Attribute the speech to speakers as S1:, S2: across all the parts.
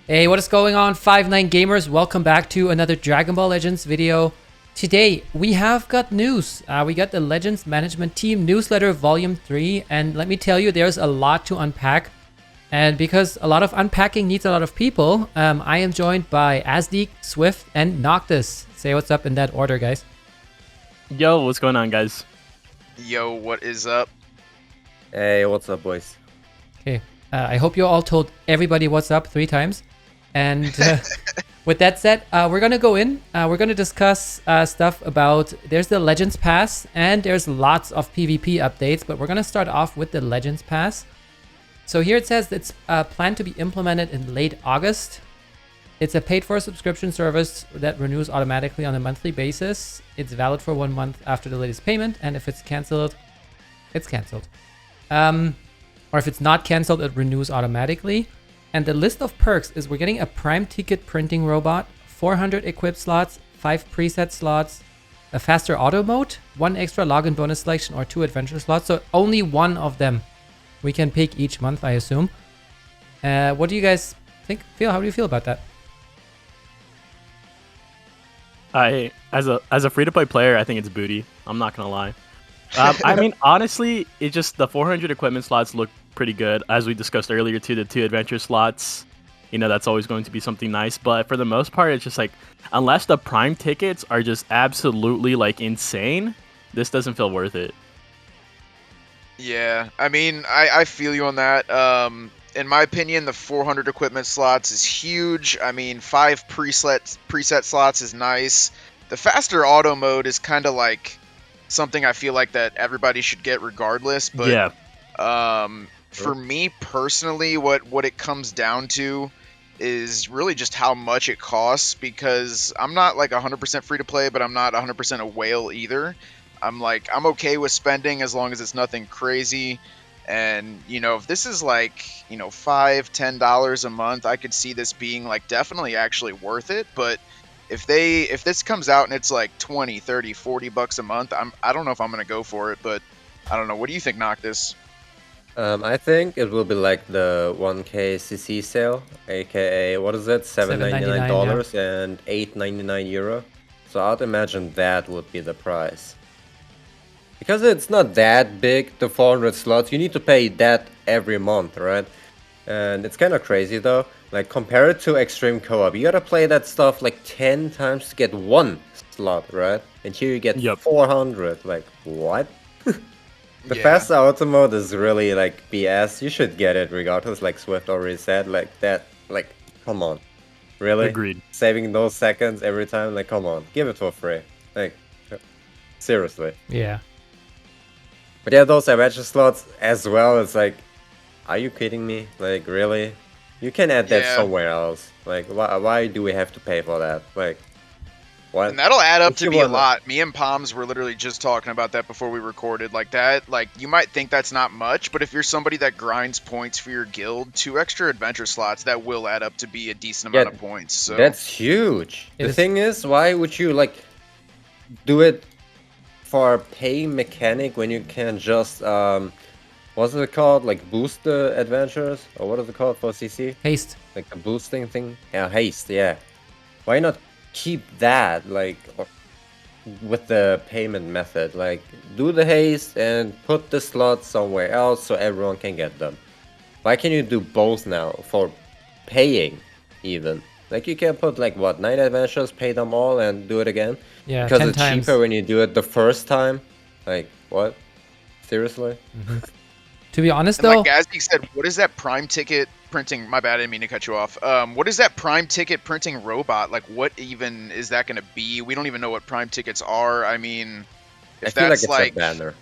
S1: Hey, what is going on, 5-9 gamers? Welcome back to another Dragon Ball Legends video. Today, we have got news. We got the Legends Management Team Newsletter Volume 3, and let me tell you, there's a lot to unpack. And because a lot of unpacking needs a lot of people, I am joined by Azdeek, Swift, and Noctis. Say what's up in that order, guys.
S2: Yo, what's going on, guys?
S3: Yo, what is up?
S4: Hey, what's up, boys?
S1: Okay, I hope you all told everybody what's up 3 times. And with that said, we're going to go in. We're going to discuss stuff about, there's the Legends Pass, and there's lots of PvP updates, but we're going to start off with the Legends Pass. So here it says it's planned to be implemented in late August. It's a paid-for subscription service that renews automatically on a monthly basis. It's valid for 1 month after the latest payment, and if it's cancelled, it's cancelled. Or if it's not cancelled, it renews automatically. And the list of perks is we're getting a Prime Ticket printing robot, 400 equip slots, 5 preset slots, a faster auto mode, 1 extra login bonus selection, or 2 adventure slots. So only one of them we can pick each month, I assume. What do you guys feel? How do you feel about that?
S2: As a free-to-play player, I think it's booty. I'm not gonna lie. I mean, honestly, it just the 400 equipment slots look pretty good. As we discussed earlier, too, the 2 adventure slots. You know, that's always going to be something nice. But for the most part, it's just like, unless the Prime tickets are just absolutely like insane, this doesn't feel worth it.
S3: Yeah, I mean, I feel you on that. In my opinion, the 400 equipment slots is huge. I mean, 5 preset slots is nice. The faster auto mode is kind of like something I feel like that everybody should get regardless. But
S2: Yeah.
S3: for me personally, what it comes down to is really just how much it costs, because I'm not like 100% free to play, but I'm not 100% a whale either. I'm okay with spending as long as it's nothing crazy. And, you know, if this is like, you know, $5-10 a month, I could see this being like definitely actually worth it. But if this comes out and it's like 20, 30, 40 bucks a month, I don't know if I'm going to go for it, but I don't know. What do you think, Noctis?
S4: I think it will be like the 1K CC sale, aka what is it, $7.99 and €8.99. So I'd imagine that would be the price. Because it's not that big, the 400 slots, you need to pay that every month, right? And it's kind of crazy though. Like, compare it to Extreme Co-op, you gotta play that stuff like 10 times to get 1 slot, right? And here you get 400. Like, what? The fast auto mode is really like BS. You should get it regardless, like Swift already said. Like that, like, come on. Really?
S2: Agreed.
S4: Saving those seconds every time, like, come on. Give it for free. Like, seriously.
S1: Yeah.
S4: But yeah, those adventure slots as well, it's like, are you kidding me? Like, really? You can add that somewhere else. Like, why do we have to pay for that? Like, what?
S3: And that'll add up to be a lot. Me and Palms were literally just talking about that before we recorded. Like that, like, you might think that's not much, but if you're somebody that grinds points for your guild, 2 extra adventure slots, that will add up to be a decent amount of points. So
S4: that's huge. The thing is, why would you like do it for pay mechanic when you can just what's it called? Like, boost the adventures? Or what is it called for CC?
S1: Haste.
S4: Like the boosting thing? Yeah, haste, yeah. Why not keep that, like, with the payment method? Like, do the haste and put the slots somewhere else so everyone can get them. Why can you do both now for paying even? Like, you can put like, what, 9 adventures, pay them all and do it again?
S1: Yeah,
S4: because
S1: 10
S4: it's
S1: times.
S4: cheaper when you do it the first time. Like, what? Seriously?
S1: To be honest,
S3: and
S1: though,
S3: like Azdeek said, what is that Prime Ticket printing? My bad, I didn't mean to cut you off. What is that Prime Ticket printing robot? Like, what even is that going to be? We don't even know what Prime Tickets are. I mean, if
S4: I feel
S3: that's
S4: like it's a banner.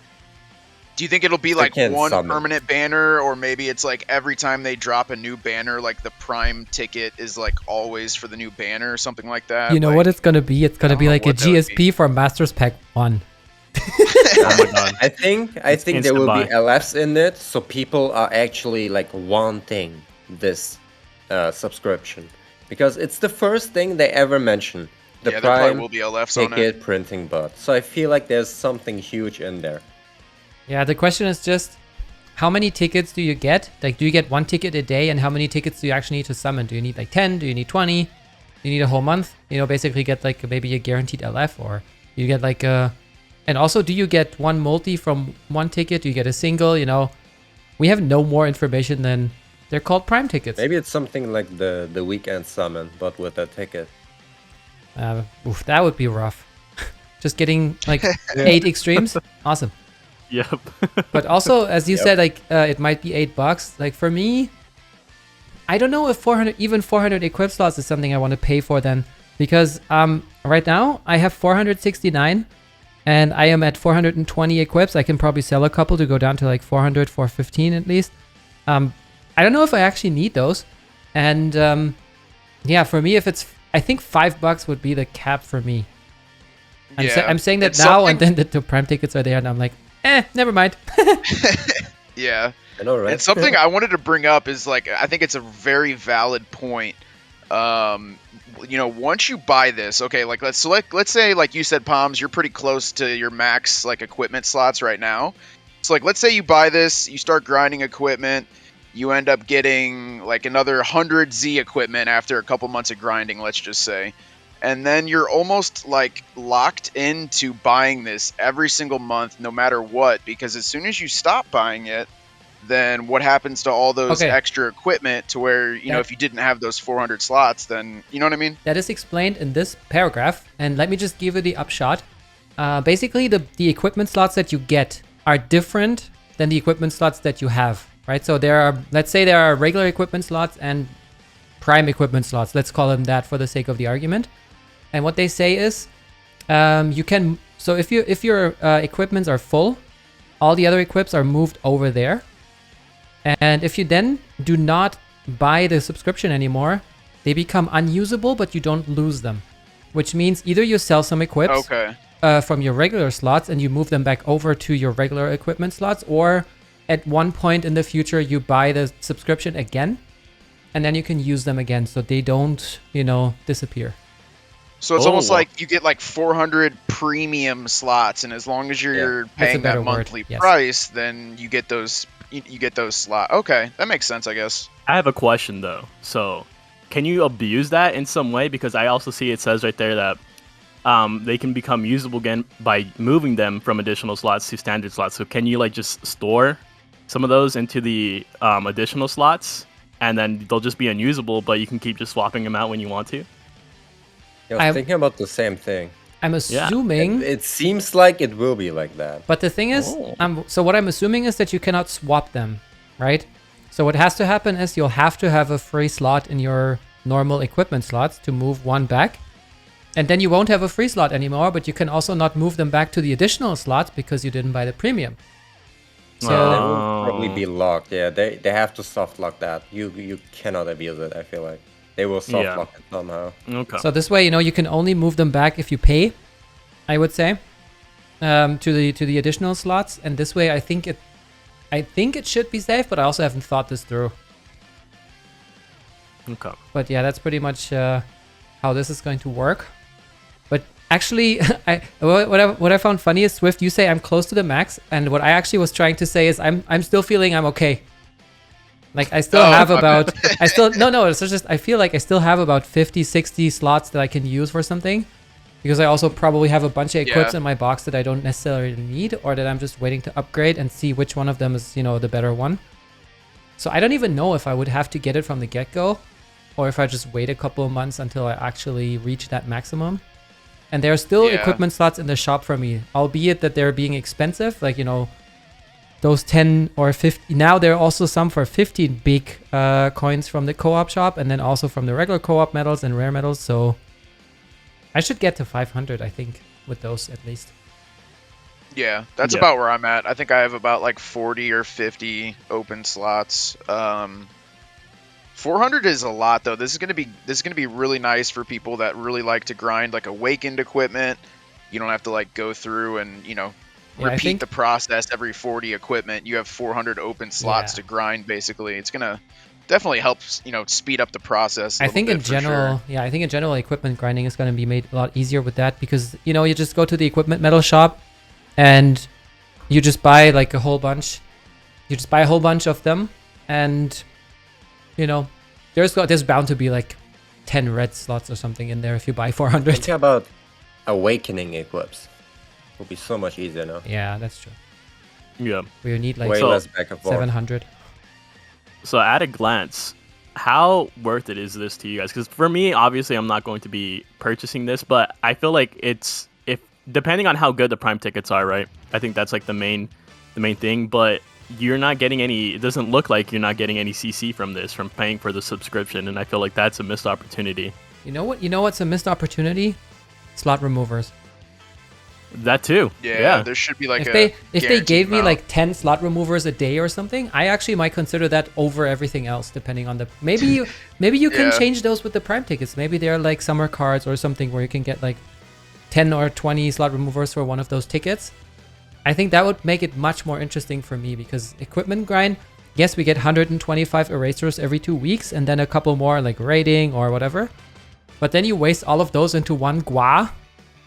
S3: Do you think it'll be like one
S4: summon.
S3: permanent banner, or maybe it's like every time they drop a new banner, like the Prime Ticket is like always for the new banner or something like that?
S1: you know
S3: like,
S1: what it's gonna be? It's gonna be like a GSP for Masters Pack 1.
S2: Oh my god.
S4: I think there will be LFs in it, so people are actually like wanting this subscription, because it's the first thing they ever mention. The
S3: there probably
S4: Prime
S3: will be LFs on it.
S4: Ticket printing bot. So I feel like there's something huge in there.
S1: Yeah, the question is just, how many tickets do you get? Like, do you get 1 ticket a day, and how many tickets do you actually need to summon? Do you need like 10? Do you need 20? Do you need a whole month? You know, basically get like maybe a guaranteed LF, or you get like a... And also, do you get 1 multi from 1 ticket? Do you get a single? You know, we have no more information than they're called Prime tickets.
S4: Maybe it's something like the weekend summon, but with a ticket.
S1: Oof, that would be rough. Just getting like 8 extremes. Awesome.
S2: Yep.
S1: But also, as you said, like it might be $8. Like for me, I don't know if 400 equip slots is something I want to pay for then, because right now I have 469 and I am at 420 equips. I can probably sell a couple to go down to like 400, 415 at least. I don't know if I actually need those. And yeah, for me, if it's, I think $5 would be the cap for me. I'm saying that now, and then the Prime tickets are there, and I'm like, never mind.
S3: Yeah.
S4: I know, right?
S3: And something I wanted to bring up is, like, I think it's a very valid point. You know, once you buy this, okay, like let's say, like you said, Palms, you're pretty close to your max like equipment slots right now. So like, let's say you buy this, you start grinding equipment, you end up getting like another 100 Z equipment after a couple months of grinding, let's just say. And then you're almost like locked into buying this every single month, no matter what, because as soon as you stop buying it, then what happens to all those extra equipment to where, you know, if you didn't have those 400 slots, then, you know what I mean?
S1: That is explained in this paragraph. And let me just give you the upshot. Basically, the equipment slots that you get are different than the equipment slots that you have, right? So there are, let's say there are regular equipment slots and prime equipment slots. Let's call them that for the sake of the argument. And what they say is, you can, so if your equipments are full, all the other equips are moved over there. And if you then do not buy the subscription anymore, they become unusable, but you don't lose them. Which means either you sell some equips from your regular slots and you move them back over to your regular equipment slots, or at one point in the future you buy the subscription again, and then you can use them again, so they don't, you know, disappear.
S3: So it's almost like you get like 400 premium slots, and as long as you're paying that monthly price, then you get those slots. Okay, that makes sense, I guess.
S2: I have a question though. So, can you abuse that in some way? Because I also see it says right there that they can become usable again by moving them from additional slots to standard slots. So, can you like just store some of those into the additional slots, and then they'll just be unusable, but you can keep just swapping them out when you want to?
S4: I was thinking about the same thing.
S1: I'm assuming...
S4: It seems like it will be like that.
S1: But the thing is, so what I'm assuming is that you cannot swap them, right? So what has to happen is you'll have to have a free slot in your normal equipment slots to move one back. And then you won't have a free slot anymore, but you can also not move them back to the additional slots because you didn't buy the premium.
S4: So they will probably be locked. Yeah, they have to soft lock that. You cannot abuse it, I feel like. They will soft lock it somehow.
S2: Okay.
S1: So this way, you know, you can only move them back if you pay, I would say, to the additional slots. And this way, I think it should be safe, but I also haven't thought this through.
S2: Okay.
S1: But yeah, that's pretty much how this is going to work. But actually, what I found funny is, Swift, you say I'm close to the max, and what I actually was trying to say is I'm still feeling I'm okay. Like I still have about, it's just, I feel like I still have about 50, 60 slots that I can use for something, because I also probably have a bunch of equips in my box that I don't necessarily need, or that I'm just waiting to upgrade and see which one of them is, you know, the better one. So I don't even know if I would have to get it from the get-go, or if I just wait a couple of months until I actually reach that maximum. And there are still equipment slots in the shop for me, albeit that they're being expensive, like, you know, those 10 or 50. Now there are also some for 15 big coins from the co-op shop, and then also from the regular co-op medals and rare medals. So I should get to 500, I think, with those at least.
S3: Yeah, that's about where I'm at. I think I have about like 40 or 50 open slots. 400 is a lot though. This is gonna be really nice for people that really like to grind like awakened equipment. You don't have to like go through and, you know, repeat the process every 40 equipment. You have 400 open slots to grind. Basically, it's gonna definitely help, you know, speed up the process.
S1: I think in general, I think in general, equipment grinding is going to be made a lot easier with that, because, you know, you just go to the equipment metal shop and you just buy like a whole bunch You just buy a whole bunch of them, and you know, there's bound to be like 10 red slots or something in there if you buy 400.
S4: Think about awakening equips. Would be so much easier now.
S1: Yeah, that's true.
S2: Yeah.
S1: We need like
S4: Way less back and forth.
S1: 700.
S2: So at a glance, how worth it is this to you guys? Because for me, obviously, I'm not going to be purchasing this, but I feel like it's depending on how good the Prime tickets are, right? I think that's like the main thing. But you're not getting any. It doesn't look like you're not getting any CC from this, from paying for the subscription, and I feel like that's a missed opportunity.
S1: You know what? You know what's a missed opportunity? Slot removers.
S2: That too.
S3: Yeah, there should be like
S1: if they gave me like 10 slot removers a day or something, I actually might consider that over everything else, depending on the maybe you can change those with the Prime tickets. Maybe they're like summer cards or something where you can get like 10 or 20 slot removers for one of those tickets. I think that would make it much more interesting for me, because equipment grind, yes, we get 125 erasers every 2 weeks and then a couple more like raiding or whatever. But then you waste all of those into one gua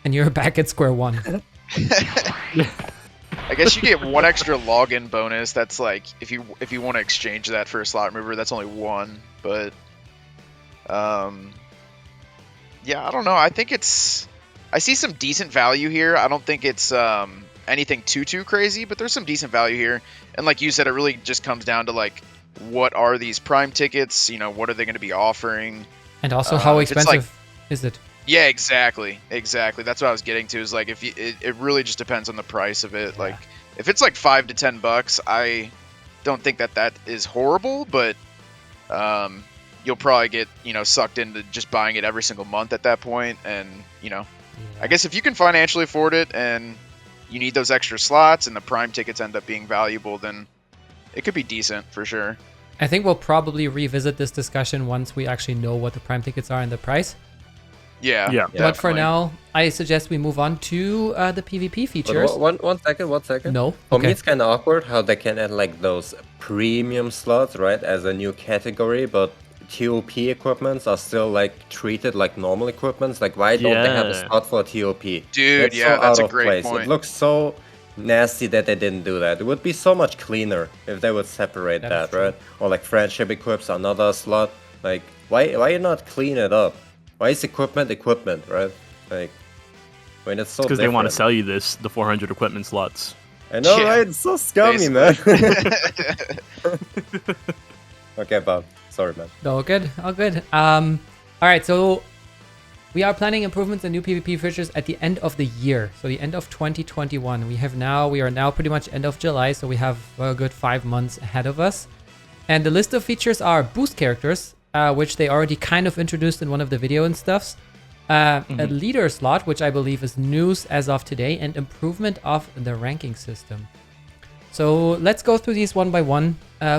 S1: and you're back at square one.
S3: I guess you get one extra login bonus. That's like if you want to exchange that for a slot remover, that's only one. But yeah, I don't know. I think I see some decent value here. I don't think it's anything too crazy, but there's some decent value here. And like you said, it really just comes down to like, what are these Prime tickets? You know, what are they going to be offering?
S1: And also, how expensive is it?
S3: Yeah, exactly. That's what I was getting to. Is like, if it really just depends on the price of it. Yeah. Like, if it's like $5 to $10, I don't think that is horrible, but you'll probably get sucked into just buying it every single month at that point. And I guess if you can financially afford it and you need those extra slots and the Prime tickets end up being valuable, then it could be decent for sure.
S1: I think we'll probably revisit this discussion once we actually know what the Prime tickets are and the price.
S3: Yeah.
S1: But for now, I suggest we move on to the PvP features.
S4: One second.
S1: No?
S4: For me, it's kind of awkward how they can add like those premium slots, right, as a new category, but TOP equipments are still like treated like normal equipments. Like, why don't they have a slot for TOP?
S3: Dude, that's a great point.
S4: It looks so nasty that they didn't do that. It would be so much cleaner if they would separate that, right? Or like friendship equips another slot. Like, why not clean it up? Why is equipment, right? Like, I mean, it's so
S2: because they want to sell you the 400 equipment slots.
S4: I know, right? It's so scummy, man. Okay, Bob. Sorry, man.
S1: All good. All right, so we are planning improvements and new PvP features at the end of the year. So the end of 2021. We are now pretty much end of July, so we have a good 5 months ahead of us. And the list of features are boost characters, which they already kind of introduced in one of the video and stuffs. A leader slot, which I believe is news as of today, and improvement of the ranking system. So let's go through these one by one.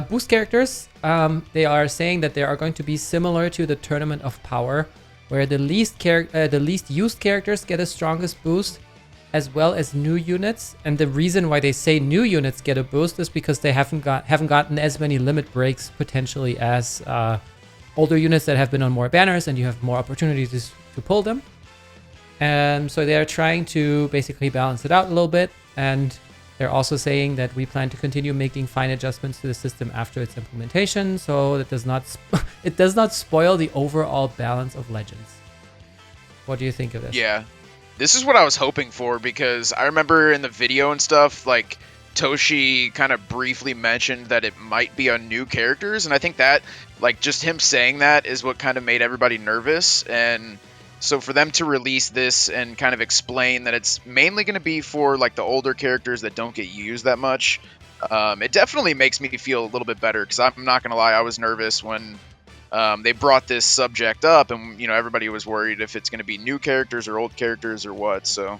S1: Boost characters, they are saying that they are going to be similar to the Tournament of Power, where the least used characters get the strongest boost, as well as new units. And the reason why they say new units get a boost is because they haven't gotten as many limit breaks potentially as older units that have been on more banners, and you have more opportunities to pull them. And so they are trying to basically balance it out a little bit. And they're also saying that we plan to continue making fine adjustments to the system after its implementation, so that it does not spoil the overall balance of Legends. What do you think of this?
S3: Yeah, this is what I was hoping for, because I remember in the video and stuff, like, Toshi kind of briefly mentioned that it might be on new characters, and I think that, like, just him saying that is what kind of made everybody nervous. And so for them to release this and kind of explain that it's mainly going to be for like the older characters that don't get used that much, it definitely makes me feel a little bit better, because I'm not going to lie, I was nervous when they brought this subject up, and everybody was worried if it's going to be new characters or old characters or what. So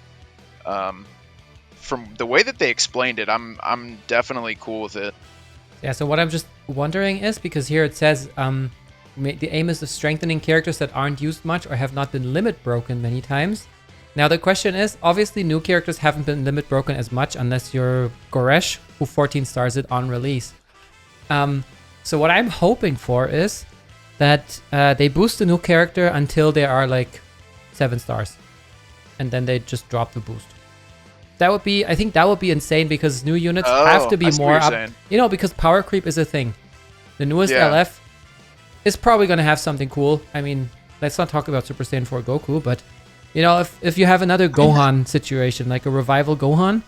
S3: from the way that they explained it, I'm definitely cool with it.
S1: Yeah, so what I'm just wondering is, because here it says the aim is of strengthening characters that aren't used much or have not been limit broken many times. Now the question is, obviously new characters haven't been limit broken as much unless you're Goresh, who 14 stars it on release. So what I'm hoping for is that they boost the new character until they are like 7 stars. And then they just drop the boost. That would be, I think that would be insane because new units have to be
S3: I see what
S1: more
S3: you're
S1: up.
S3: saying.
S1: You know, because power creep is a thing. The newest
S3: Yeah.
S1: LF is probably going to have something cool. I mean, let's not talk about Super Saiyan 4 Goku, but you know, if you have another Gohan situation, like a revival Gohan,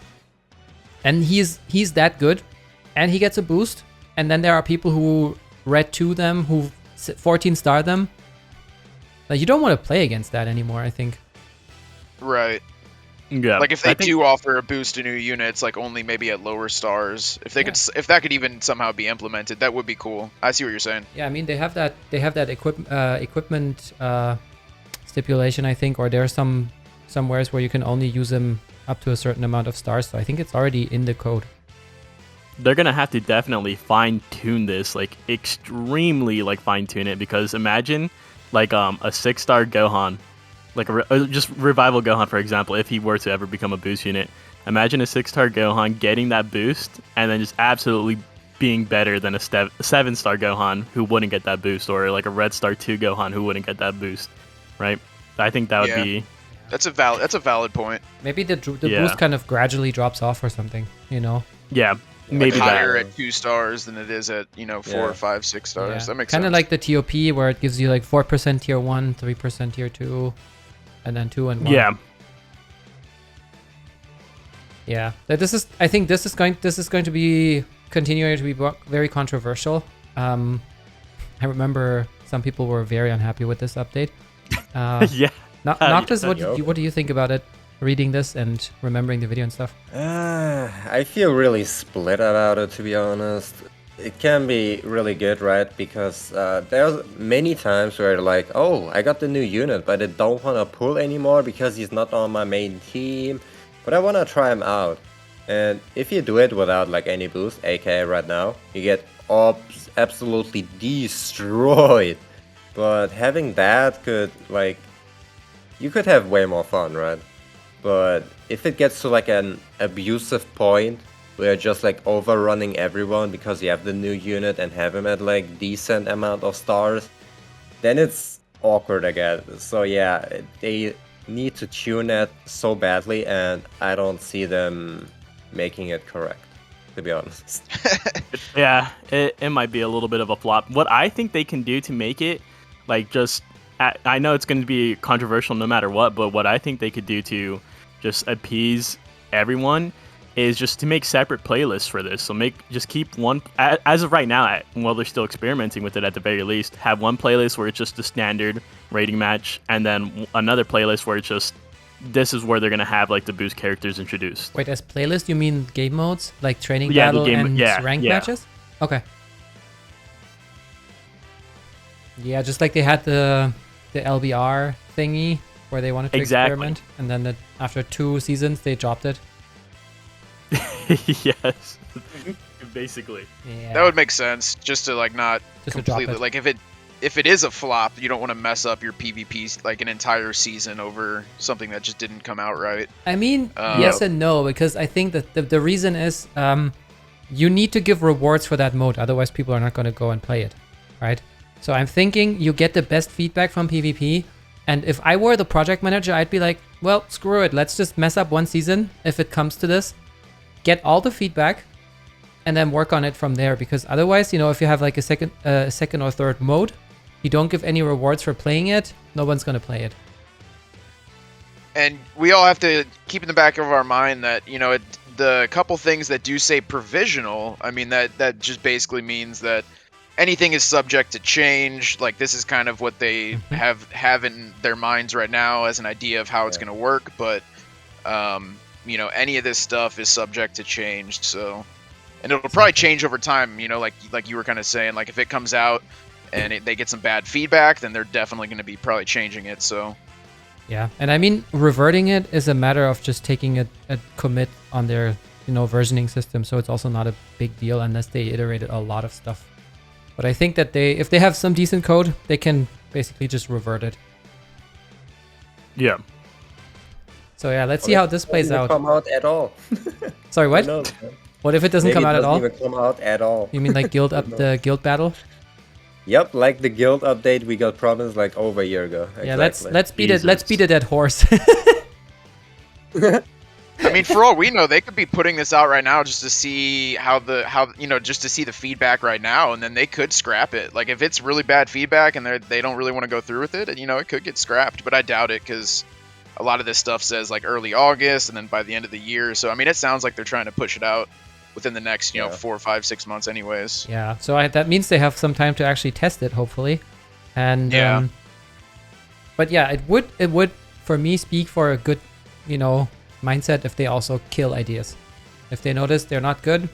S1: and he's that good, and he gets a boost, and then there are people who red 2 them, who 14 star them. Like, you don't want to play against that anymore, I think.
S3: Right.
S2: Yeah.
S3: Like if they do offer a boost to new units, like only maybe at lower stars, if they if that could even somehow be implemented, that would be cool. I see what you're saying.
S1: Yeah, I mean they have that equipment stipulation, I think, or there are somewheres where you can only use them up to a certain amount of stars. So I think it's already in the code.
S2: They're gonna have to definitely fine tune this, like extremely like fine tune it, because imagine like a 6-star Gohan. Like just revival Gohan, for example, if he were to ever become a boost unit. Imagine a 6-star Gohan getting that boost and then just absolutely being better than a 7-star Gohan who wouldn't get that boost, or like a Red Star 2 Gohan who wouldn't get that boost, right? I think that would be...
S3: That's a valid point.
S1: Maybe the boost kind of gradually drops off or something, you know?
S2: Yeah, maybe
S3: like higher
S2: that.
S3: at 2 stars than it is at 4 or 5, 6 stars.
S1: Yeah.
S3: That makes
S1: kind
S3: sense.
S1: of like the TOP where it gives you like 4% tier 1, 3% tier 2, and then 2 and 1.
S2: Yeah.
S1: Yeah. I think this is going to be continuing to be very controversial. I remember some people were very unhappy with this update.
S2: Yeah.
S1: Noctis, what do you think about it? Reading this and remembering the video and stuff.
S4: I feel really split about it, to be honest. It can be really good, right? Because there's many times where like, oh, I got the new unit, but I don't want to pull anymore because he's not on my main team. But I want to try him out. And if you do it without like any boost, aka right now, you get absolutely destroyed. But having that could like, you could have way more fun, right? But if it gets to like an abusive point where just like overrunning everyone because you have the new unit and have him at like decent amount of stars, then it's awkward again. So yeah, they need to tune that so badly, and I don't see them making it correct, to be honest.
S2: Yeah, it might be a little bit of a flop. What I think they can do to make it like just... I know it's going to be controversial no matter what, but what I think they could do to just appease everyone is just to make separate playlists for this. So just keep one, as of right now, while they're still experimenting with it at the very least, have one playlist where it's just the standard rating match, and then another playlist where it's just, this is where they're going to have like the boost characters introduced.
S1: Wait, as playlist you mean game modes? Like training battle and rank matches? Okay. Yeah, just like they had the LBR thingy where they wanted to experiment, and then after 2 seasons they dropped it.
S2: Yes, basically.
S1: Yeah.
S3: That would make sense, just to like not
S1: Just to drop
S3: completely
S1: it.
S3: like if it is a flop, you don't want to mess up your PvP like an entire season over something that just didn't come out right.
S1: I mean, yes and no, because I think that the reason is you need to give rewards for that mode, otherwise people are not going to go and play it, right? So I'm thinking you get the best feedback from PvP, and if I were the project manager, I'd be like, well, screw it, let's just mess up 1 season if it comes to this, get all the feedback, and then work on it from there, because otherwise, if you have like a second or third mode, you don't give any rewards for playing it, no one's going to play it.
S3: And we all have to keep in the back of our mind that, the couple things that do say provisional, I mean, that just basically means that anything is subject to change. Like, this is kind of what they have in their minds right now as an idea of how it's going to work. But, any of this stuff is subject to change. So, and it'll probably change over time, like you were kind of saying, like if it comes out and they get some bad feedback, then they're definitely going to be probably changing it. So,
S1: yeah, and I mean, reverting it is a matter of just taking a commit on their, versioning system. So it's also not a big deal unless they iterated a lot of stuff. But I think that if they have some decent code, they can basically just revert it.
S2: Yeah.
S1: So yeah, let's see how this plays out.
S4: Come out at all.
S1: Sorry, what?
S4: Who knows?
S1: What if it doesn't come out at all?
S4: Maybe it doesn't even come out at all.
S1: You mean like the guild battle?
S4: Yep, like the guild update we got promised like over a year ago.
S1: Yeah,
S4: exactly.
S1: let's beat it. Let's beat a dead horse.
S3: I I mean, for all we know, they could be putting this out right now just to see just to see the feedback right now, and then they could scrap it. Like if it's really bad feedback and they don't really want to go through with it, it could get scrapped. But I doubt it because a lot of this stuff says like early August and then by the end of the year. So I mean, it sounds like they're trying to push it out within the next 4, 5, 6 months, anyways.
S1: Yeah. So that means they have some time to actually test it, hopefully. And
S3: Yeah.
S1: But yeah, it would for me speak for a good, mindset if they also kill ideas. If they notice they're not good,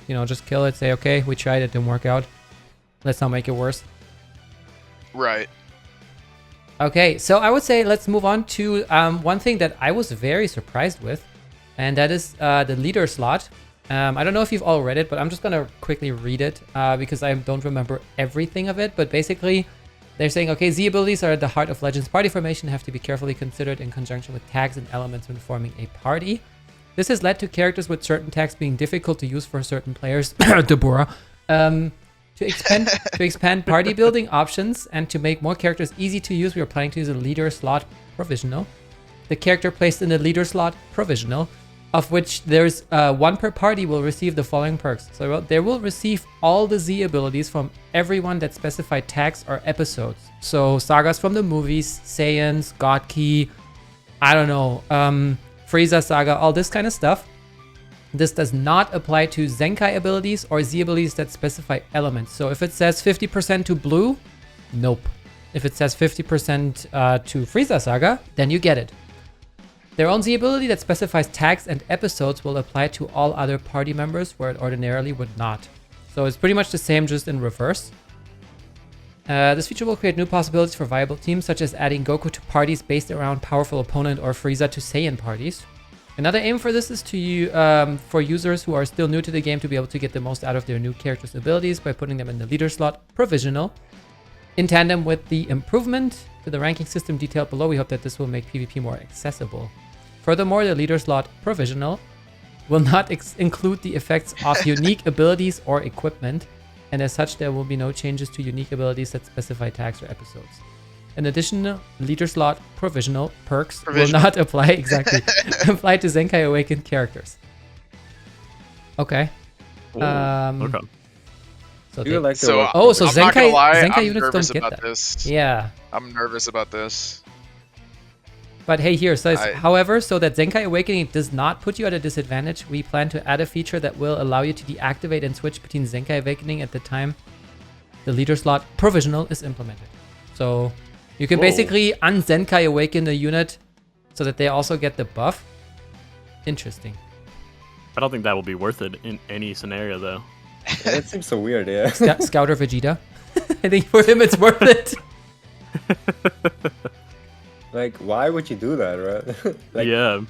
S1: just kill it. Say, okay, we tried it, didn't work out. Let's not make it worse.
S3: Right.
S1: Okay, so I would say let's move on to one thing that I was very surprised with, and that is the leader slot. I don't know if you've all read it, but I'm just gonna quickly read it because I don't remember everything of it. But basically, they're saying, okay, Z abilities are at the heart of Legends party formation, have to be carefully considered in conjunction with tags and elements when forming a party. This has led to characters with certain tags being difficult to use for certain players, Deborah, to expand party building options and to make more characters easy to use. We are planning to use a leader slot provisional. The character placed in the leader slot provisional, of which there's one per party, will receive the following perks. So they will receive all the Z abilities from everyone that specified tags or episodes. So sagas from the movies, Saiyans, God Key, I don't know, Frieza saga, all this kind of stuff. This does not apply to Zenkai abilities or Z abilities that specify elements. So if it says 50% to blue, nope. If it says 50% to Frieza saga, then you get it. Their own Z ability that specifies tags and episodes will apply to all other party members where it ordinarily would not. So it's pretty much the same, just in reverse. This feature will create new possibilities for viable teams, such as adding Goku to parties based around powerful opponent or Frieza to Saiyan parties. Another aim for this is for users who are still new to the game to be able to get the most out of their new characters' abilities by putting them in the leader slot provisional. In tandem with the improvement to the ranking system detailed below, we hope that this will make PvP more accessible. Furthermore, the leader slot provisional will not include the effects of unique abilities or equipment, and as such, there will be no changes to unique abilities that specify tags or episodes. In addition, leader slot provisional perks will not apply apply to Zenkai Awakened characters. Okay.
S2: Okay.
S1: So
S3: so I'm not gonna lie,
S1: Zenkai
S3: I'm
S1: units
S3: nervous
S1: don't get
S3: about
S1: that.
S3: this.
S1: Yeah.
S3: I'm nervous about this.
S1: But hey, here it says, however, so that Zenkai Awakening does not put you at a disadvantage, we plan to add a feature that will allow you to deactivate and switch between Zenkai Awakening at the time the leader slot provisional is implemented. So you can basically un-Zenkai Awaken the unit so that they also get the buff. Interesting.
S2: I don't think that will be worth it in any scenario, though.
S4: Yeah, that seems so weird, yeah.
S1: Scouter Vegeta. I think for him it's worth it.
S4: Like, why would you do that, right? Like,
S2: yeah.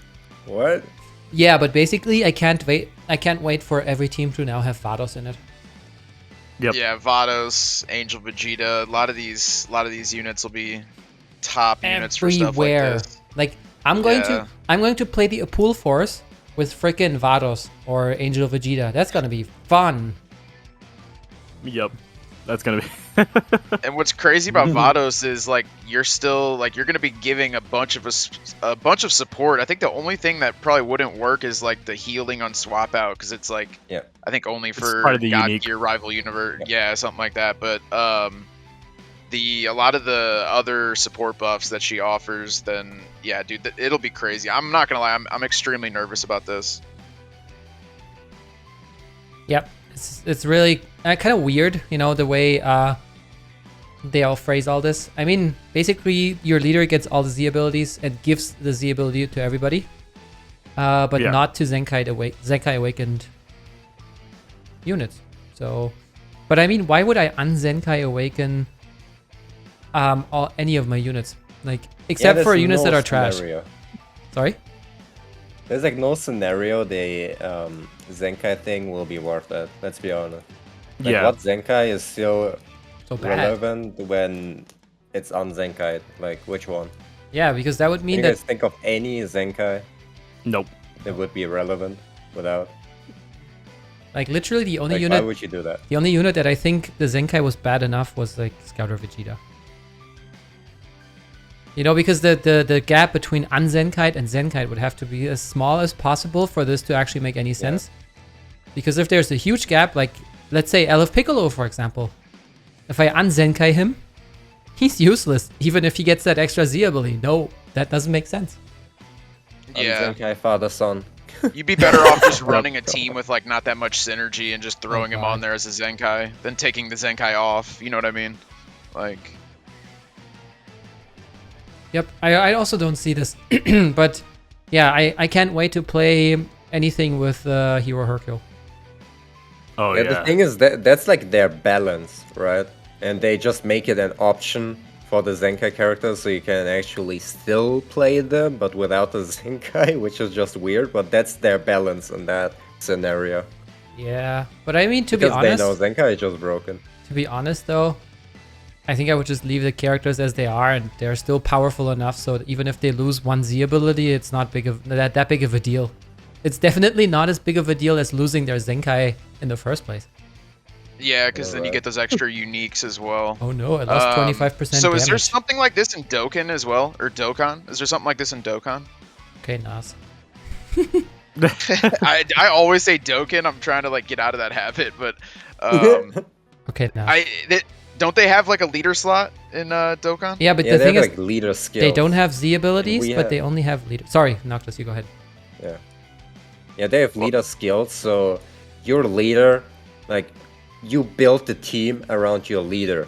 S4: what?
S1: Yeah, but basically I can't wait for every team to now have Vados in it.
S2: Yep.
S3: Yeah, Vados, Angel Vegeta, a lot of these units will be top units for stuff like this.
S1: Like I'm going to play the Apul Force with frickin' Vados or Angel Vegeta. That's gonna be fun.
S2: Yep. That's gonna be.
S3: And what's crazy about Vados is like you're gonna be giving a bunch of support. I think the only thing that probably wouldn't work is like the healing on swap out because it's like I think only for
S2: part of the
S3: God
S2: unique.
S3: Gear Rival Universe, something like that. But a lot of the other support buffs that she offers, then dude, it'll be crazy. I'm not gonna lie, I'm extremely nervous about this.
S1: Yep, it's really kind of weird, the way they all phrase all this. I mean, basically, your leader gets all the Z abilities and gives the Z ability to everybody, but not to Zenkai Awakened units. So, but I mean, why would I un-Zenkai Awaken any of my units? Like, except for units that are trash. Sorry?
S4: There's like no scenario the Zenkai thing will be worth it. Let's be honest. Like, what Zenkai is still
S1: so bad
S4: relevant when it's on Zenkai? Like, which one?
S1: Yeah, because that would mean
S4: you
S1: that.
S4: Guys think of any Zenkai?
S2: Nope.
S4: That would be relevant without.
S1: Like literally the only unit.
S4: Why would you do that?
S1: The only unit that I think the Zenkai was bad enough was like Scouter Vegeta. You know, because the gap between unzenkite and zenkite would have to be as small as possible for this to actually make any sense. Because if there's a huge gap, like, let's say Elf Piccolo, for example. If I unzenkai him, he's useless, even if he gets that extra Z ability. No, that doesn't make sense.
S3: Yeah.
S4: Zenkai father son.
S3: You'd be better off just running a team with like not that much synergy and just throwing him
S1: God.
S3: on there as a Zenkai than taking the Zenkai off. You know what I mean? Like,
S1: Yep, I also don't see this. But yeah, I can't wait to play anything with Hero Hercule.
S2: Oh
S4: Yeah,
S2: yeah.
S4: the thing is that that's like their balance, right? And they just make it an option for the Zenkai characters, so you can actually still play them, but without the Zenkai, which is just weird. But that's their balance in that scenario.
S1: Yeah, but I mean, to
S4: Because
S1: be honest,
S4: they know Zenkai is just broken.
S1: to be honest though, I think I would just leave the characters as they are, and they're still powerful enough. So that even if they lose one Z ability, it's not big of that big of a deal. It's definitely not as big of a deal as losing their Zenkai in the first place.
S3: yeah, because then you
S4: Alright.
S3: get those extra uniques as well.
S1: Oh no, I lost 25%
S3: So is there
S1: damage.
S3: something like this in Dokkan as well, or Dokkan? Is there something like this in Dokkan?
S1: Okay, Nas.
S3: I always say Dokkan. I'm trying to like get out of that habit, but
S1: Okay, Nas.
S3: don't they have like a leader slot in Dokkan?
S1: Yeah, but
S4: Yeah,
S1: the
S4: they
S1: thing
S4: have
S1: is,
S4: like leader skills.
S1: they don't have Z abilities,
S4: we
S1: but
S4: have-
S1: they only have leader. Sorry, Noctis, you go ahead.
S4: Yeah. Yeah, they have leader skills, so your leader, like, you build the team around your leader.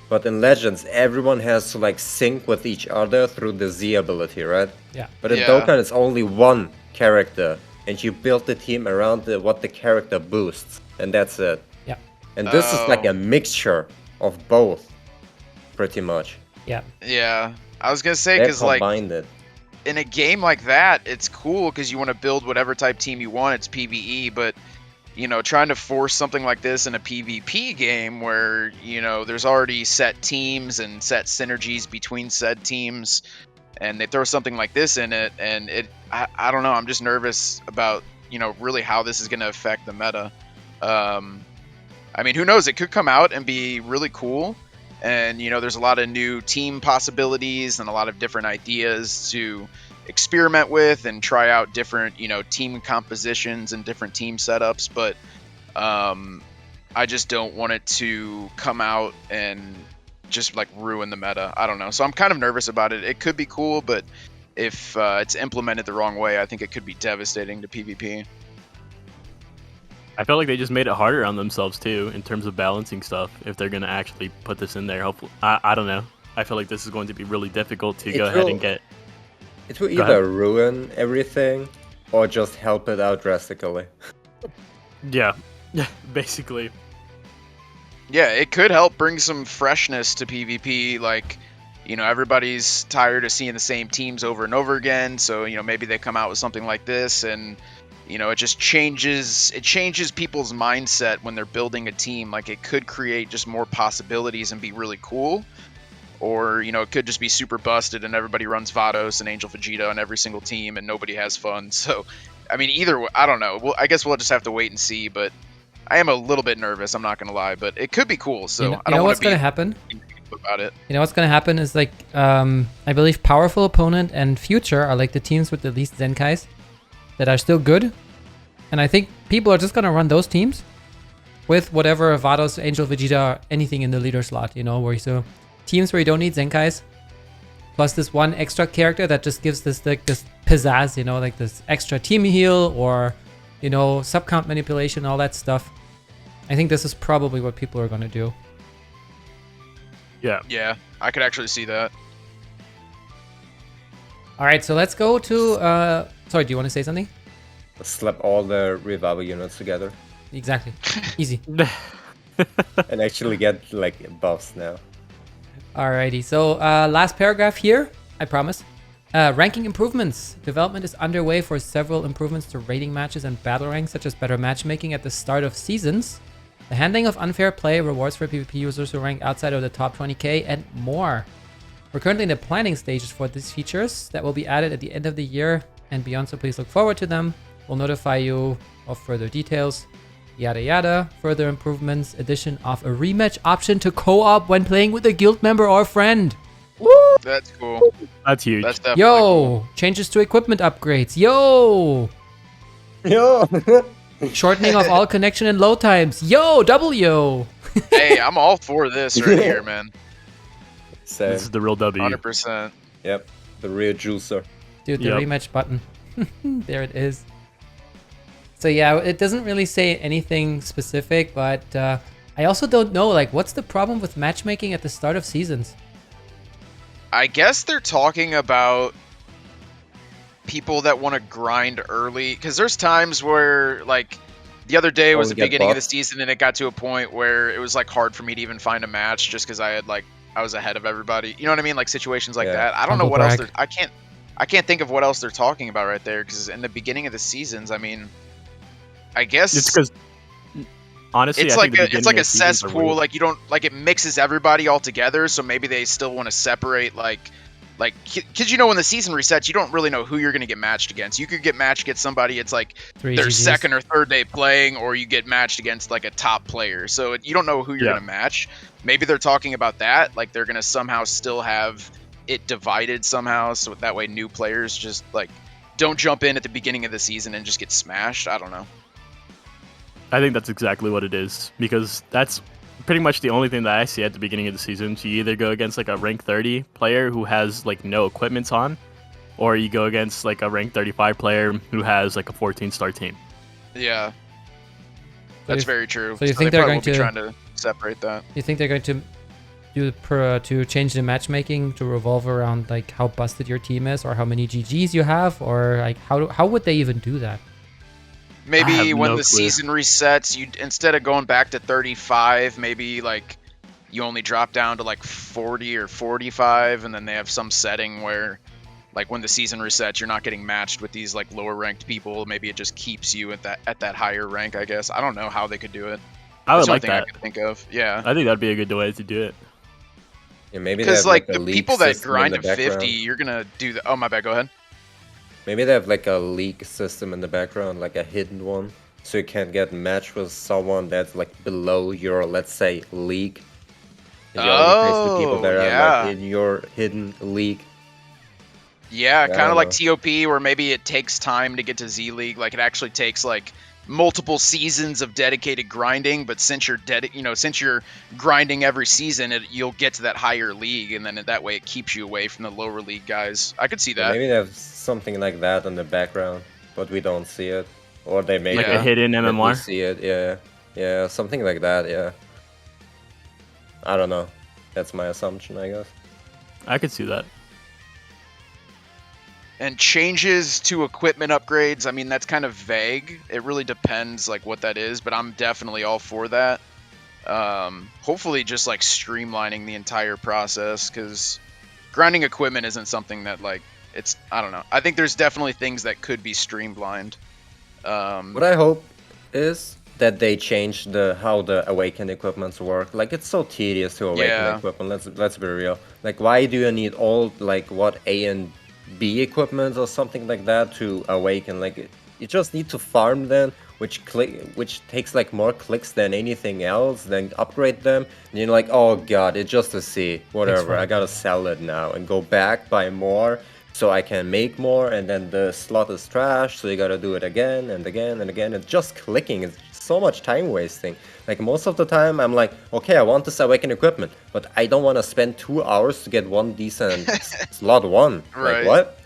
S4: But in Legends, everyone has to, like, sync with each other through the Z ability, right?
S1: Yeah.
S4: But in
S3: Yeah.
S4: Dokkan, it's only one character, and you build the team around what the character boosts, and that's it.
S1: Yeah.
S4: And this is like
S3: Oh.
S4: a mixture of both, pretty much.
S1: Yeah.
S3: Yeah, I was gonna say
S4: They
S3: because like
S4: combined it.
S3: in a game like that, it's cool because you want to build whatever type team you want. It's PvE, but you know, trying to force something like this in a PvP game where you know there's already set teams and set synergies between said teams, and they throw something like this in it, and I don't know. I'm just nervous about you know really how this is going to affect the meta. I mean, who knows? It could come out and be really cool. And, you know, there's a lot of new team possibilities and a lot of different ideas to experiment with and try out different, you know, team compositions and different team setups. But I just don't want it to come out and just like ruin the meta. I don't know. So I'm kind of nervous about it. It could be cool, but if it's implemented the wrong way, I think it could be devastating to PvP.
S2: I felt like they just made it harder on themselves too in terms of balancing stuff. If they're gonna actually put this in there, hopefully, I don't know. I feel like this is going to be really difficult to go ahead and get.
S4: It will
S2: Go
S4: either ruin everything or just help it out drastically.
S2: Yeah, basically.
S3: Yeah, it could help bring some freshness to PvP. Like, you know, everybody's tired of seeing the same teams over and over again. So, you know, maybe they come out with something like this and, you know, it just changes people's mindset when they're building a team. Like, it could create just more possibilities and be really cool. Or, you know, it could just be super busted and everybody runs Vados and Angel Vegeta on every single team and nobody has fun. So, I mean, either way, I don't know. Well, I guess we'll just have to wait and see. But I am a little bit nervous. I'm not going to lie. But it could be cool. So,
S1: You know,
S3: I
S1: you
S3: don't
S1: know
S3: want
S1: what's
S3: to
S1: gonna
S3: be
S1: happen?
S3: about it.
S1: You know what's gonna happen is like, I believe Powerful Opponent and Future are like the teams with the least Zenkais that are still good. And I think people are just gonna run those teams with whatever Vados, Angel Vegeta, or anything in the leader slot, you know, where so teams where you don't need Zenkais, plus this one extra character that just gives this like this pizzazz, you know, like this extra team heal or, you know, sub-count manipulation, all that stuff. I think this is probably what people are gonna do.
S2: Yeah.
S3: Yeah, I could actually see that.
S1: All right, so let's go to. Sorry, do you want to say something?
S4: Slap all the revival units together
S1: Exactly. Easy.
S4: and actually get like buffs now.
S1: Alrighty, so last paragraph here, I promise. Ranking improvements. Development is underway for several improvements to rating matches and battle ranks, such as better matchmaking at the start of seasons, the handling of unfair play, rewards for PvP users who rank outside of the top 20k, and more. We're currently in the planning stages for these features that will be added at the end of the year and beyond, so please look forward to them. We'll notify you of further details. Yada yada. Further improvements. Addition of a rematch option to co-op when playing with a guild member or friend. Woo!
S3: That's cool.
S2: That's huge.
S3: That's definitely
S1: Yo,
S3: cool.
S1: changes to equipment upgrades. Yo,
S4: Yo!
S1: shortening of all connection and load times. Yo, W.
S3: Hey, I'm all for this right here, man.
S4: Same.
S2: This is the real W.
S3: 100%.
S4: Yep, the real juicer.
S1: Dude, the
S2: Yep.
S1: rematch button. There it is. So yeah, it doesn't really say anything specific, but I also don't know, like, what's the problem with matchmaking at the start of seasons?
S3: I guess they're talking about people that want to grind early, because there's times where, like, the other day was
S4: Only
S3: the
S4: get
S3: beginning of the
S4: buffs.
S3: season, and it got to a point where it was like hard for me to even find a match just because I was ahead of everybody. You know what I mean? Like situations like
S4: Yeah.
S3: that. I don't know
S1: Humble
S3: what else
S1: brag.
S3: I can't think of what else they're talking about right there, because in the beginning of the seasons, I mean, I guess
S2: It's because honestly,
S3: it's
S2: I
S3: like
S2: think the
S3: it's like
S2: beginning
S3: a
S2: of seasons are
S3: cesspool.
S2: weird.
S3: Like you don't like it mixes everybody all together. So maybe they still want to separate because you know when the season resets, you don't really know who you're gonna get matched against. You could get matched against somebody it's like
S1: 3
S3: their
S1: GGs.
S3: second or third day playing, or you get matched against like a top player. So you don't know who you're
S2: Yeah.
S3: gonna match. Maybe they're talking about that. Like they're gonna somehow still have it divided somehow, so that way new players just like don't jump in at the beginning of the season and just get smashed. I don't know.
S2: I think that's exactly what it is, because that's pretty much the only thing that I see at the beginning of the season. So you either go against like a rank 30 player who has like no equipments on, or you go against like a rank 35 player who has like a 14-star team.
S3: Yeah,
S1: So
S3: that's
S1: you-
S3: very true.
S1: so you think
S3: they
S1: they're
S3: probably
S1: going
S3: will be
S1: to-
S3: trying to separate that?
S1: You think they're going to to change the matchmaking to revolve around like how busted your team is or how many GGs you have, or like how would they even do that?
S3: Maybe
S2: have
S3: when
S2: no
S3: the
S2: clue.
S3: season resets, you instead of going back to 35, maybe like you only drop down to like 40 or 45, and then they have some setting where like when the season resets, you're not getting matched with these like lower ranked people. Maybe it just keeps you at that higher rank, I guess. I don't know how they could do it.
S2: I
S3: That's
S2: would
S3: the only
S2: like
S3: thing I
S2: that.
S3: could think of. Yeah.
S2: I think that'd be a good way to do it.
S4: Yeah, maybe they
S3: Because
S4: have
S3: like
S4: like a
S3: the
S4: league
S3: people that
S4: system in
S3: grind
S4: the
S3: at 50,
S4: background.
S3: you're gonna do the. Oh my bad. Go ahead.
S4: Maybe they have like a league system in the background, like a hidden one, so you can get matched with someone that's like below your, let's say, league. And you only face the people that are like
S3: yeah.
S4: in your hidden league.
S3: Yeah,
S4: I
S3: kind of
S4: don't
S3: like
S4: know.
S3: TOP, where maybe it takes time to get to Z League. Like it actually takes like multiple seasons of dedicated grinding. But since you're since you're grinding every season, you'll get to that higher league, and then that way it keeps you away from the lower league guys. I could see
S4: Yeah,
S3: that.
S4: maybe they have something like that in the background, but we don't see it. Or they make
S2: Like
S3: Yeah.
S2: a hidden
S4: that we
S2: MMR.
S4: see it, yeah. Yeah, something like that, yeah. I don't know. That's my assumption, I guess.
S2: I could see that.
S3: And changes to equipment upgrades. I mean, that's kind of vague. It really depends like what that is, but I'm definitely all for that. Hopefully just like streamlining the entire process, because grinding equipment isn't something that like I don't know. I think there's definitely things that could be streamlined.
S4: What I hope is that they change how the awakened equipments work. Like it's so tedious to awaken
S3: Yeah.
S4: equipment. Let's be real. Like why do you need all like what A and B equipment or something like that to awaken? Like you just need to farm them, which takes like more clicks than anything else. Then upgrade them, and you're like, oh god, it's just a C. Whatever. I gotta sell it now and go back buy more. So I can make more, and then the slot is trash, so you gotta do it again and again and again. It's just clicking, it's so much time wasting. Like most of the time I'm like, okay, I want this awakened equipment, but I don't want to spend 2 hours to get one decent slot 1. Like
S3: Right.
S4: what?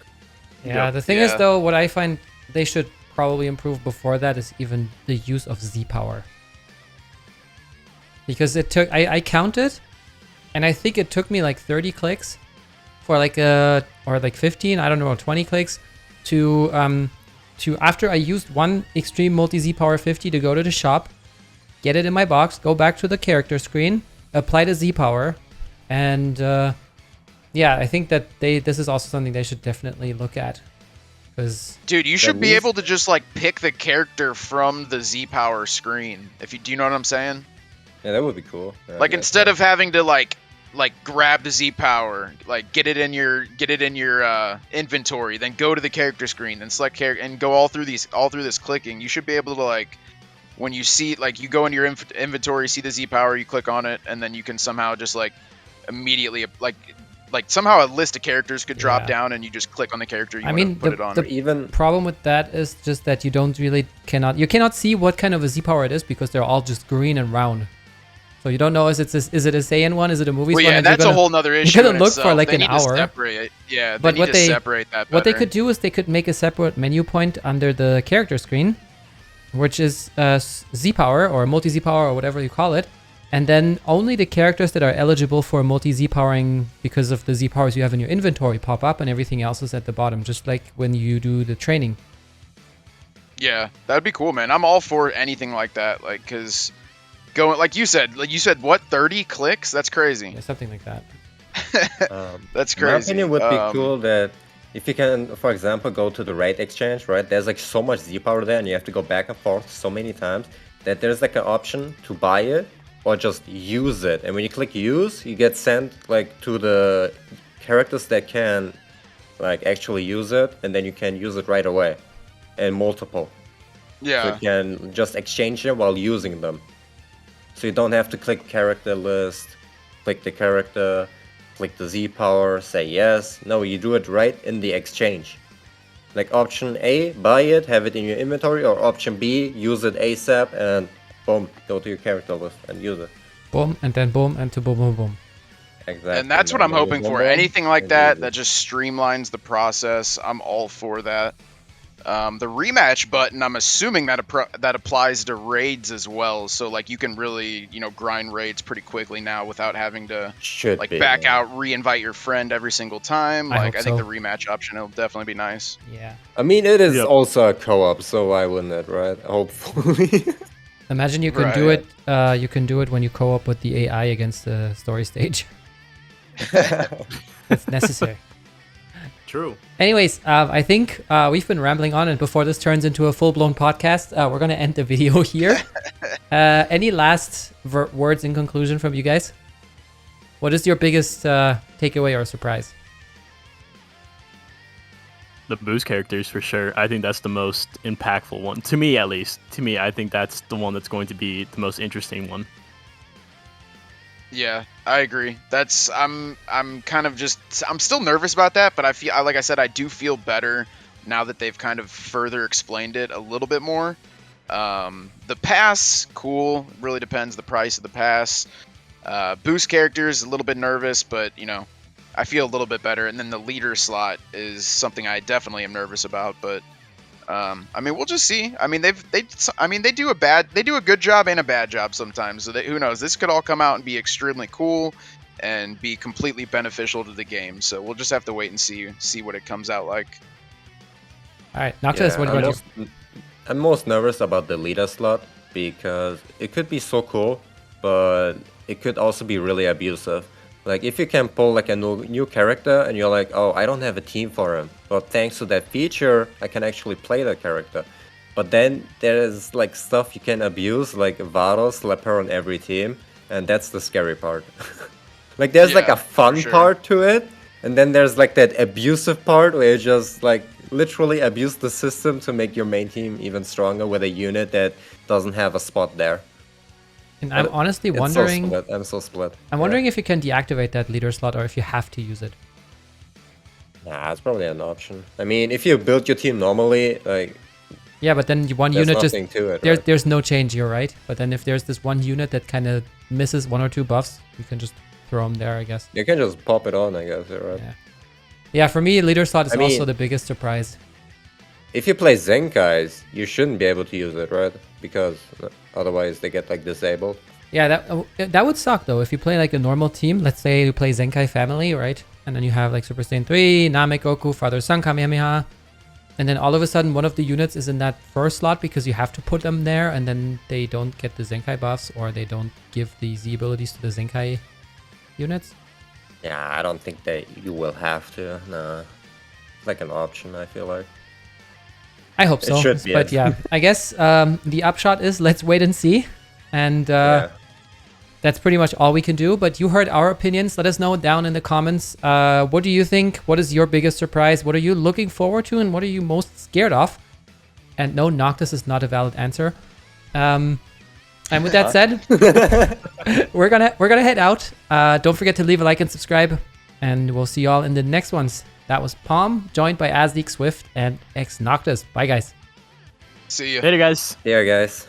S1: Yeah,
S2: Yep.
S1: the thing is
S3: Yeah.
S1: though, what I find they should probably improve before that is even the use of Z power. Because I counted, and I think it took me like 30 clicks for like or like 15, I don't know, 20 clicks to after I used one extreme multi Z power 50 to go to the shop, get it in my box, go back to the character screen, apply the Z power, and yeah, I think that this is also something they should definitely look at. Because
S3: Dude, you should be
S4: least-
S3: able to just like pick the character from the Z power screen. Do you know what I'm saying?
S4: Yeah, that would be cool. Yeah,
S3: Like
S4: yeah,
S3: instead
S4: yeah.
S3: of having to like grab the Z power, like get it in your inventory, then go to the character screen, then select character, and go all through this clicking. You should be able to like when you see like you go into your inventory, see the Z power, you click on it, and then you can somehow just like immediately like like somehow a list of characters could drop
S1: Yeah.
S3: down and you just click on the character you
S1: I
S3: want to
S1: mean,
S3: put it on.
S1: the
S4: Even
S1: problem with that is just that you cannot see what kind of a Z power it is because they're all just green and round. So you don't know is it a Saiyan one, is it a movies
S3: Well,
S1: one?
S3: yeah,
S1: and
S3: that's
S1: you're
S3: a whole nother issue.
S1: You're gonna
S3: in
S1: look for
S3: itself.
S1: like
S3: They
S1: an
S3: need to
S1: hour.
S3: separate. Yeah,
S1: But
S3: they
S1: what
S3: need to separate that better.
S1: What they could do is they could make a separate menu point under the character screen, which is Z power or multi Z power or whatever you call it, and then only the characters that are eligible for multi Z powering because of the Z powers you have in your inventory pop up, and everything else is at the bottom, just like when you do the training.
S3: Yeah, that'd be cool, man. I'm all for anything like that. Like, cause going like you said, what 30 clicks? That's crazy.
S1: Yeah, something like that.
S3: That's
S4: in my
S3: crazy.
S4: opinion, would be cool that if you can, for example, go to the raid exchange, right? There's like so much Z power there, and you have to go back and forth so many times that there's like an option to buy it or just use it. And when you click use, you get sent like to the characters that can like actually use it, and then you can use it right away and multiple. So
S3: Yeah.
S4: you can just exchange them while using them. So you don't have to click character list, click the character, click the Z power, say yes. No, you do it right in the exchange. Like option A, buy it, have it in your inventory, or option B, use it ASAP and boom, go to your character list and use it.
S1: Boom, and then boom, and to boom, boom, boom.
S4: Exactly.
S3: And that's what I'm
S4: then
S3: hoping
S4: boom,
S3: for.
S4: boom,
S3: Anything like
S4: and
S3: that
S4: use it.
S3: that just streamlines the process, I'm all for that. The rematch button, I'm assuming that that applies to raids as well. So like you can really, grind raids pretty quickly now without having to
S4: Should
S3: like
S4: be,
S3: back
S4: yeah.
S3: out, re-invite your friend every single time.
S1: I
S3: Like
S1: hope
S3: I think
S1: so.
S3: the rematch option will definitely be nice.
S1: Yeah.
S4: I mean, it is
S2: Yep.
S4: also a co-op, so why wouldn't it, right? Hopefully.
S1: Imagine you can do
S3: Right.
S1: it. You can do it when you co-op with the AI against the story stage. It's necessary.
S2: True.
S1: Anyways, I think we've been rambling on, and before this turns into a full-blown podcast, we're gonna end the video here. Any last words in conclusion from you guys? What is your biggest takeaway or surprise?
S2: The boost characters for sure. I think that's the most impactful one. To me, at least. To me, I think that's the one that's going to be the most interesting one.
S3: Yeah, I agree. I'm kind of just I'm still nervous about that, but like I said, I do feel better now that they've kind of further explained it a little bit more. The pass, cool. Really depends the price of the pass. Boost characters, a little bit nervous, but I feel a little bit better. And then the leader slot is something I definitely am nervous about, but I mean, we'll just see. I mean, they do a good job and a bad job sometimes. So who knows? This could all come out and be extremely cool and be completely beneficial to the game. So we'll just have to wait and see what it comes out like.
S1: All right, Noctis,
S4: Yeah,
S1: what about you?
S4: I'm most nervous about the leader slot because it could be so cool, but it could also be really abusive. Like if you can pull like a new character and you're like, oh, I don't have a team for him, but thanks to that feature, I can actually play that character. But then there's like stuff you can abuse, like Vados, slap her on every team, and that's the scary part. Like there's like
S3: Yeah,
S4: a fun
S3: for sure.
S4: part to it, and then there's like that abusive part where you just like literally abuse the system to make your main team even stronger with a unit that doesn't have a spot there.
S1: And I'm
S4: But
S1: honestly
S4: it's
S1: wondering.
S4: So split. I'm so split.
S1: I'm wondering if you can deactivate that leader slot or if you have to use it.
S4: Nah, it's probably an option. I mean, if you build your team normally, like
S1: Yeah, but then one
S4: there's
S1: unit just
S4: nothing to it.
S1: there's
S4: Right?
S1: there's no change here, right? But then if there's this one unit that kind of misses one or two buffs, you can just throw them there, I guess.
S4: You can just pop it on, I guess. Right?
S1: Yeah. Yeah, for me, leader slot is
S4: I mean-
S1: also the biggest surprise.
S4: If you play Zenkais, you shouldn't be able to use it, right? Because otherwise they get like disabled.
S1: Yeah, that would suck though. If you play like a normal team, let's say you play Zenkai Family, right? And then you have like Super Saiyan 3, Namek, Goku, Father, Son, Kamehameha. And then all of a sudden one of the units is in that first slot because you have to put them there, and then they don't get the Zenkai buffs or they don't give the Z abilities to the Zenkai units.
S4: Yeah, I don't think that you will have to. Nah, it's like an option. I feel like.
S1: I hope
S4: It
S1: so.
S4: should be
S1: But
S4: it.
S1: yeah, I guess the upshot is let's wait and see. And
S4: Yeah.
S1: that's pretty much all we can do. But you heard our opinions. Let us know down in the comments. What do you think? What is your biggest surprise? What are you looking forward to? And what are you most scared of? And no, Noctis is not a valid answer. And with that said, we're gonna head out. Don't forget to leave a like and subscribe. And we'll see y'all in the next ones. That was Palm, joined by Azdeek, Swift, and xNoctis. Bye, guys.
S3: See ya.
S2: Later, guys.
S4: Yeah, guys.